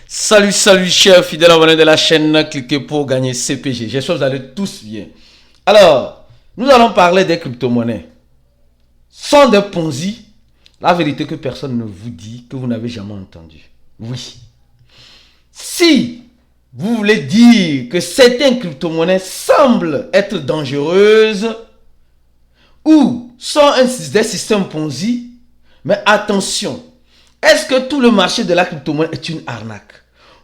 Salut, salut, chers fidèles abonnés de la chaîne, cliquez pour gagner CPG. J'espère que vous allez tous bien. Alors, nous allons parler des crypto-monnaies. Sont des Ponzi, la vérité que personne ne vous dit, que vous n'avez jamais entendu. Oui. Si vous voulez dire que certaines crypto-monnaies semblent être dangereuses ou sont des systèmes Ponzi, mais attention, est-ce que tout le marché de la crypto-monnaie est une arnaque?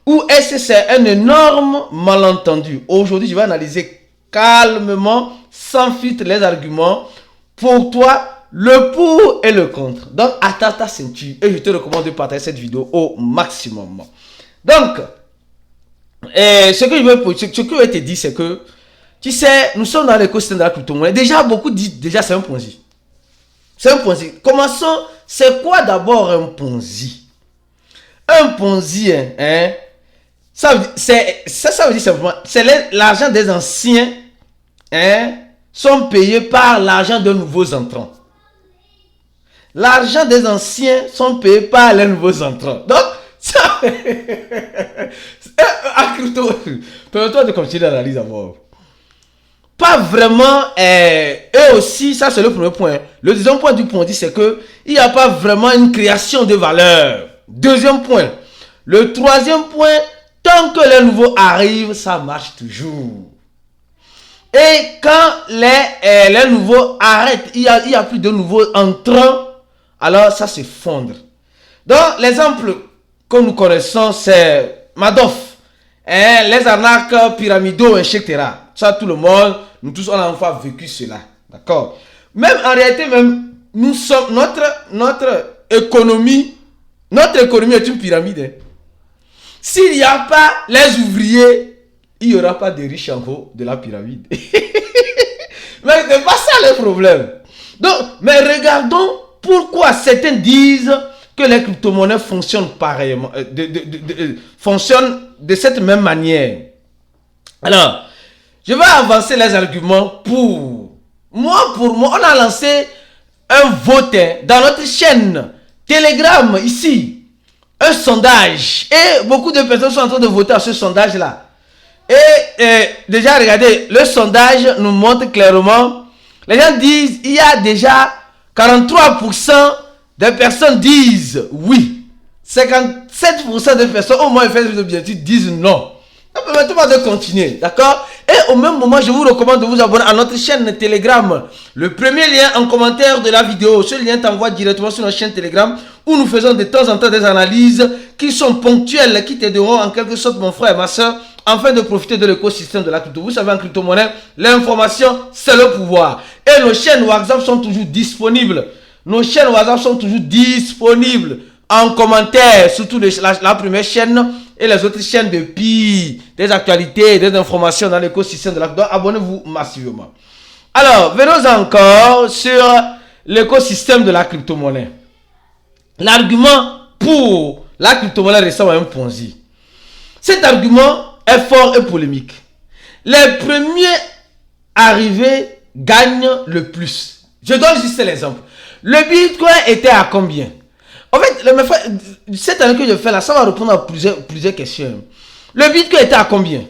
Ou est-ce que c'est un énorme malentendu? Aujourd'hui, je vais analyser calmement, sans filtre, les arguments pour toi, le pour et le contre. Donc, attache ta ceinture et je te recommande de partager cette vidéo au maximum. Donc, ce que je vais te dire, c'est que, tu sais, nous sommes dans l'écosystème de la crypto-monnaie. Déjà, beaucoup disent, déjà, c'est un Ponzi. C'est un Ponzi. Commençons. C'est quoi d'abord un Ponzi? Un Ponzi, ça veut dire simplement, c'est l'argent des anciens, sont payés par l'argent de nouveaux entrants. L'argent des anciens sont payés par les nouveaux entrants. Donc, ça, permets-toi de continuer l'analyse d'abord. Pas vraiment, eux aussi, ça c'est le premier point. Le deuxième point du Ponzi, c'est que il n'y a pas vraiment une création de valeur. Deuxième point. Le troisième point, tant que les nouveaux arrivent, ça marche toujours. Et quand les nouveaux arrêtent, il y a plus de nouveaux entrants, alors ça s'effondre. Donc, l'exemple que nous connaissons, c'est Madoff, les arnaques pyramidaux, etc. Ça, tout le monde, nous tous, on a enfin vécu cela. D'accord? Même en réalité, même, nous sommes, notre économie est une pyramide. S'il n'y a pas les ouvriers, il n'y aura pas de riches en haut de la pyramide. Mais ce n'est pas ça le problème. Donc, mais regardons pourquoi certains disent que les crypto-monnaies fonctionnent pareillement, fonctionnent de cette même manière. Alors, je vais avancer les arguments pour moi, on a lancé un vote dans notre chaîne Telegram ici. Un sondage. Et beaucoup de personnes sont en train de voter à ce sondage-là. Et déjà, regardez, le sondage nous montre clairement. Les gens disent, il y a déjà 43% des personnes disent oui. 57% des personnes, au moins, fait l'objectif, disent non. Permettez-moi de continuer, d'accord? Et au même moment, je vous recommande de vous abonner à notre chaîne Telegram. Le premier lien en commentaire de la vidéo, ce lien t'envoie directement sur notre chaîne Telegram où nous faisons de temps en temps des analyses qui sont ponctuelles, qui t'aideront en quelque sorte, mon frère et ma soeur, afin de profiter de l'écosystème de la crypto. Vous savez, en crypto-monnaie, l'information, c'est le pouvoir. Et nos chaînes WhatsApp sont toujours disponibles. Nos chaînes WhatsApp sont toujours disponibles en commentaire, surtout la première chaîne et les autres chaînes depuis des actualités, des informations dans l'écosystème de la crypto. Abonnez-vous massivement. Alors, venons encore sur l'écosystème de la crypto-monnaie. L'argument pour la crypto-monnaie ressemble à un Ponzi. Cet argument est fort et polémique. Les premiers arrivés gagnent le plus. Je donne juste l'exemple. Le Bitcoin était à combien? En fait, cette année que je fais là, ça va répondre à plusieurs questions. Le Bitcoin était à combien?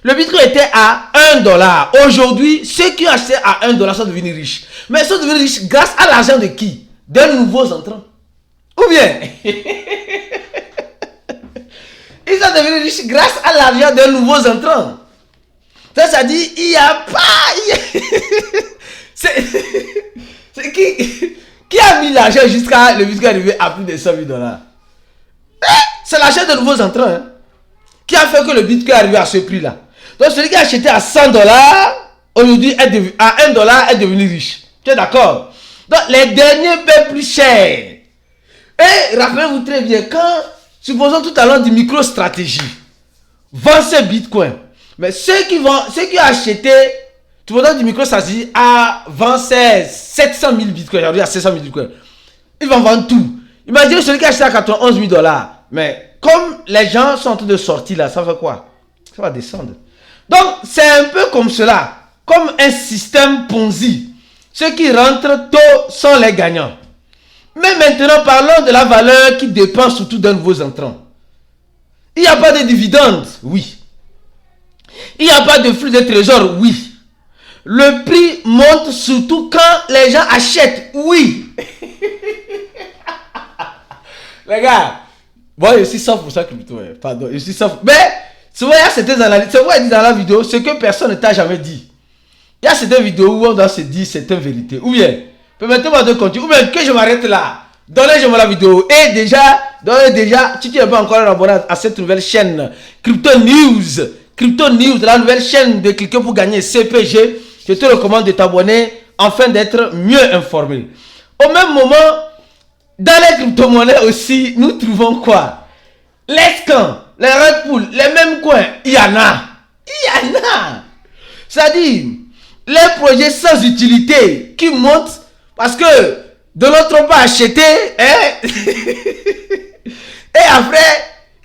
Le Bitcoin était à $1. Aujourd'hui, ceux qui achetaient à $1 sont devenus riches. Mais ils sont devenus riches grâce à l'argent de qui? Des nouveaux entrants. Ou bien, ils sont devenus riches grâce à l'argent des nouveaux entrants. Ça dit, il n'y a pas... C'est qui a mis l'argent jusqu'à le Bitcoin arrivé à plus de $100,000? C'est l'argent de nouveaux entrants qui a fait que le Bitcoin est arrivé à ce prix-là. Donc celui qui a acheté à $100, aujourd'hui à $1 est devenu riche. Tu es d'accord? Donc les derniers paient plus cher. Et rappelez-vous très bien, supposons tout à l'heure du micro-stratégie, vend ces Bitcoin. Mais ceux qui ont acheté, supposons du micro-stratégie, vend ces 700 000 Bitcoin, aujourd'hui à 700 000 Bitcoin. Ils vont vendre tout. Imaginez celui qui a acheté à $91 000. Mais comme les gens sont en train de sortir là, ça fait quoi? Ça va descendre. Donc, c'est un peu comme cela. Comme un système Ponzi. Ceux qui rentrent tôt sont les gagnants. Mais maintenant, parlons de la valeur qui dépend surtout d'un nouveau entrant. Il n'y a pas de dividendes, oui. Il n'y a pas de flux de trésor, oui. Le prix monte surtout quand les gens achètent, oui. Les gars, moi je suis 100% crypto, pardon, je suis 100%. Mais, souvent il y a certaines analyses, c'est vrai, dit dans la vidéo, ce que personne ne t'a jamais dit. Il y a certaines vidéos où on doit se dire certaines vérités. Ou bien, permettez-moi de continuer, ou bien que je m'arrête là. Donnez-moi la vidéo. Et déjà, si tu n'es pas encore abonné à cette nouvelle chaîne, Crypto News, la nouvelle chaîne de cliquer pour gagner CPG, je te recommande de t'abonner afin d'être mieux informé. Au même moment, dans les crypto-monnaies aussi, nous trouvons quoi? Les scans, les Red Bull, les mêmes coins, il y en a. C'est-à-dire, les projets sans utilité qui montent parce que de l'autre pas acheté, hein? Et après,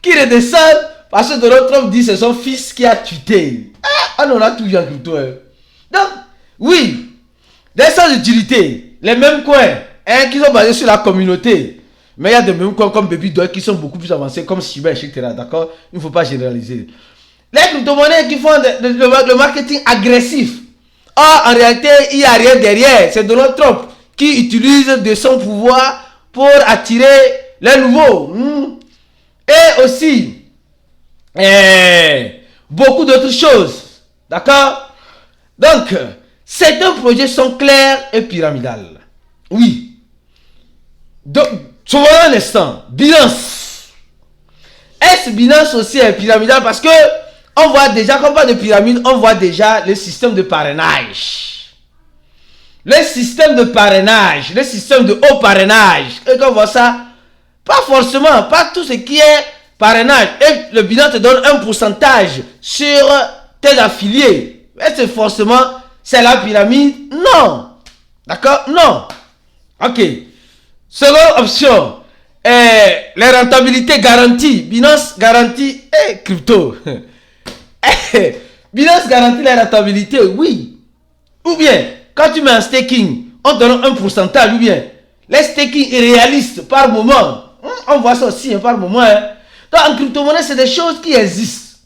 qui redescendent parce que de l'autre dit c'est son fils qui a tweeté. Ah, on a tout vu en crypto. Hein? Donc, oui, des sans utilité, les mêmes coins, hein, qui sont basés sur la communauté. Mais il y a des mêmes coins comme Babydoll qui sont beaucoup plus avancés, comme Shiba, etc. D'accord? Il ne faut pas généraliser. Les crypto-monnaies qui font le marketing agressif. Or, en réalité, il n'y a rien derrière. C'est Donald Trump qui utilise de son pouvoir pour attirer les nouveaux. Et aussi, beaucoup d'autres choses. D'accord? Donc, certains projets sont clairs et pyramidales. Oui. Donc, souvent un instant, Binance. Est-ce Binance aussi est pyramidal? Parce que on voit déjà, quand on parle de pyramide, on voit déjà le système de parrainage. Le système de parrainage, le système de haut parrainage. Et quand on voit ça, pas forcément, pas tout ce qui est parrainage. Et le Binance te donne un pourcentage sur tes affiliés. Est-ce forcément, c'est la pyramide? Non. D'accord? Non. Ok. Seconde option, les rentabilités garanties. Binance garantit et crypto. Binance garantit la rentabilité, oui. Ou bien, quand tu mets un staking, on te donne un pourcentage, ou bien, les staking réalistes par moment. On voit ça aussi par moment. Hein. Donc, en crypto-monnaie, c'est des choses qui existent.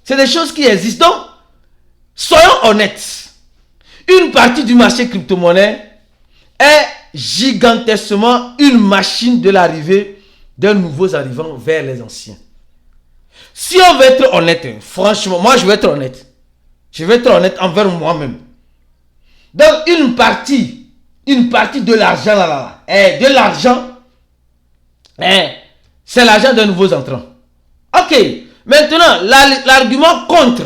C'est des choses qui existent. Donc, soyons honnêtes. Une partie du marché crypto-monnaie est gigantesquement une machine de l'arrivée des nouveaux arrivants vers les anciens. Si on veut être honnête, franchement, moi je vais être honnête. Je vais être honnête envers moi-même. Donc une partie de l'argent de l'argent, c'est l'argent des nouveaux entrants. Ok, maintenant l'argument contre,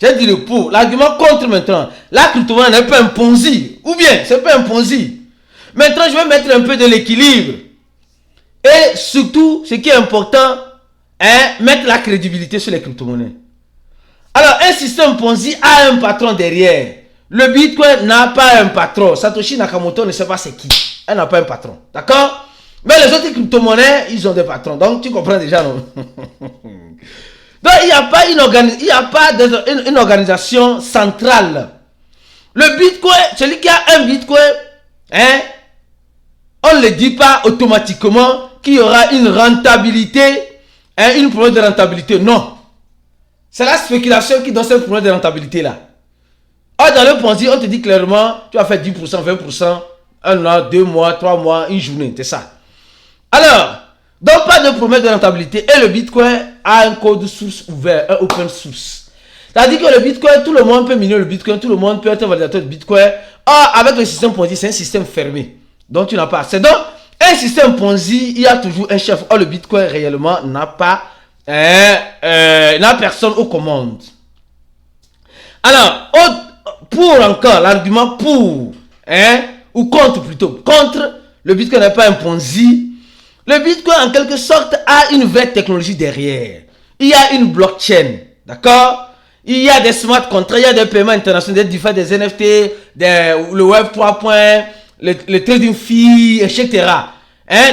j'ai dit le pour, l'argument contre maintenant, la crypto-monnaie n'est pas un Ponzi, ou bien c'est pas un Ponzi. Maintenant je vais mettre un peu de l'équilibre. Et surtout, ce qui est important, mettre la crédibilité sur les crypto-monnaies. Alors, un système Ponzi a un patron derrière. Le Bitcoin n'a pas un patron. Satoshi Nakamoto ne sait pas c'est qui. Elle n'a pas un patron. D'accord? Mais les autres crypto-monnaies, ils ont des patrons. Donc, tu comprends déjà, non? Donc, il n'y a pas une organisation centrale. Le Bitcoin, celui qui a un Bitcoin, on ne le dit pas automatiquement qu'il y aura une rentabilité. Une promesse de rentabilité, non. C'est la spéculation qui donne cette promesse de rentabilité là. Or, dans le Ponzi, on te dit clairement, tu vas faire 10%, 20%, 1 an, 2 mois, 3 mois, une journée, c'est ça. Alors, donc pas de promesse de rentabilité et le Bitcoin a un code source ouvert, un open source. C'est-à-dire que le Bitcoin, tout le monde peut miner le Bitcoin, tout le monde peut être un validateur de Bitcoin. Or, avec le système Ponzi, c'est un système fermé. Donc, tu n'as pas accès. Donc, un système Ponzi, il y a toujours un chef. Or, le Bitcoin réellement n'a pas, n'a personne aux commandes. Alors, pour encore, l'argument pour, ou contre plutôt, contre, le Bitcoin n'est pas un Ponzi. Le Bitcoin, en quelque sorte, a une vraie technologie derrière. Il y a une blockchain, d'accord? Il y a des smart contracts, il y a des paiements internationaux, des DeFi, des NFT, le Web 3.0, le trading fee, etc.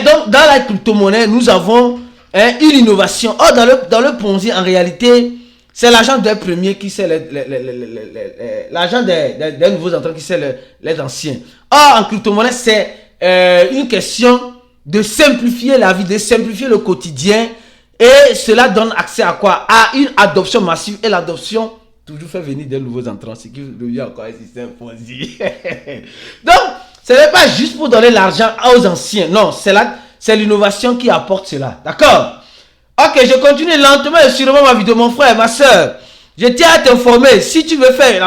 Donc, dans la crypto-monnaie, nous avons une innovation. Or, dans le Ponzi, en réalité, c'est l'argent des premiers qui sert l'argent des nouveaux entrants qui sert les anciens. Or, en crypto-monnaie, c'est une question de simplifier la vie, de simplifier le quotidien Et cela donne accès à quoi? À une adoption massive. Et l'adoption toujours fait venir des nouveaux entrants, ce qui devient encore un système Ponzi. Donc, ce n'est pas juste pour donner l'argent aux anciens. Non, c'est l'innovation qui apporte cela. D'accord? Ok, je continue lentement et sûrement ma vidéo, mon frère, ma soeur. Je tiens à t'informer, si tu veux faire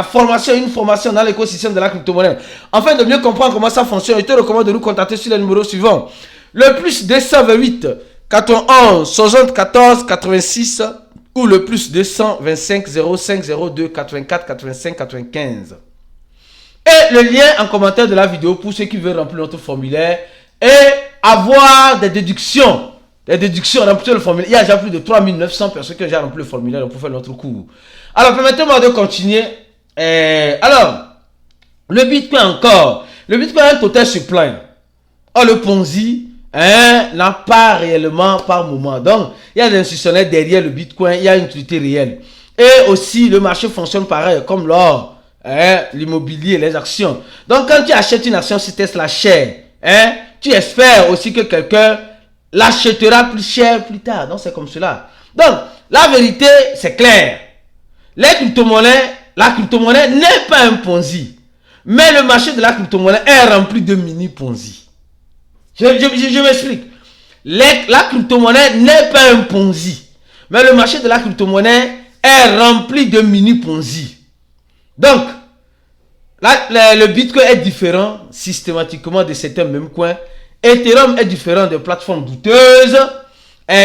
une formation dans l'écosystème de la crypto-monnaie, afin de mieux comprendre comment ça fonctionne, je te recommande de nous contacter sur les numéros suivants. Le plus 228 91 74 86 ou le plus 225 05 02 84 85 95. Et le lien en commentaire de la vidéo pour ceux qui veulent remplir notre formulaire et avoir des déductions. Les déductions, remplir le formulaire. Il y a déjà plus de 3900 personnes qui ont déjà rempli le formulaire pour faire notre cours. Alors, permettez-moi de continuer. Alors, le Bitcoin encore. Le Bitcoin a un total supply. Or, le Ponzi n'a pas réellement par moment. Donc, il y a des institutionnels derrière le Bitcoin. Il y a une utilité réelle. Et aussi, le marché fonctionne pareil, comme l'or, l'immobilier, les actions. Donc, quand tu achètes une action sur Tesla chère, tu espères aussi que quelqu'un l'achètera plus cher plus tard. Donc, c'est comme cela. Donc, la vérité, c'est clair. La crypto-monnaie n'est pas un Ponzi. Mais le marché de la crypto-monnaie est rempli de mini-Ponzi. Je m'explique. La crypto-monnaie n'est pas un Ponzi. Mais le marché de la crypto-monnaie est rempli de mini-Ponzi. Donc, le Bitcoin est différent systématiquement de certains mêmes coins. Ethereum est différent des plateformes douteuses.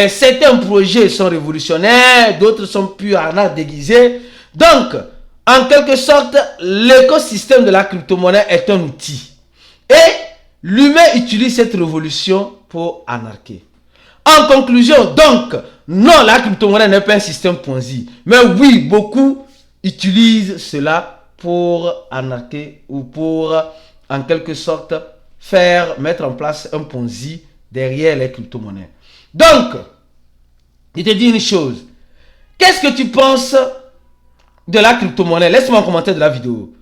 Certains projets sont révolutionnaires, d'autres sont purs arnaques déguisés. Donc, en quelque sorte, l'écosystème de la crypto-monnaie est un outil. Et l'humain utilise cette révolution pour arnaquer. En conclusion, donc, non, la crypto-monnaie n'est pas un système Ponzi. Mais oui, beaucoup utilisent cela pour arnaquer ou pour, en quelque sorte, mettre en place un Ponzi derrière les crypto-monnaies. Donc, je te dis une chose. Qu'est-ce que tu penses de la crypto-monnaie? Laisse-moi un commentaire de la vidéo.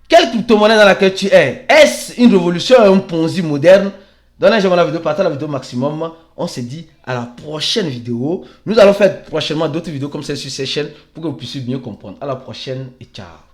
Quelle crypto-monnaie dans laquelle tu es? Est-ce une révolution ou un Ponzi moderne? Donne un j'aime la vidéo, partage la vidéo maximum. On se dit à la prochaine vidéo. Nous allons faire prochainement d'autres vidéos comme celle sur cette chaîne pour que vous puissiez mieux comprendre. À la prochaine et ciao.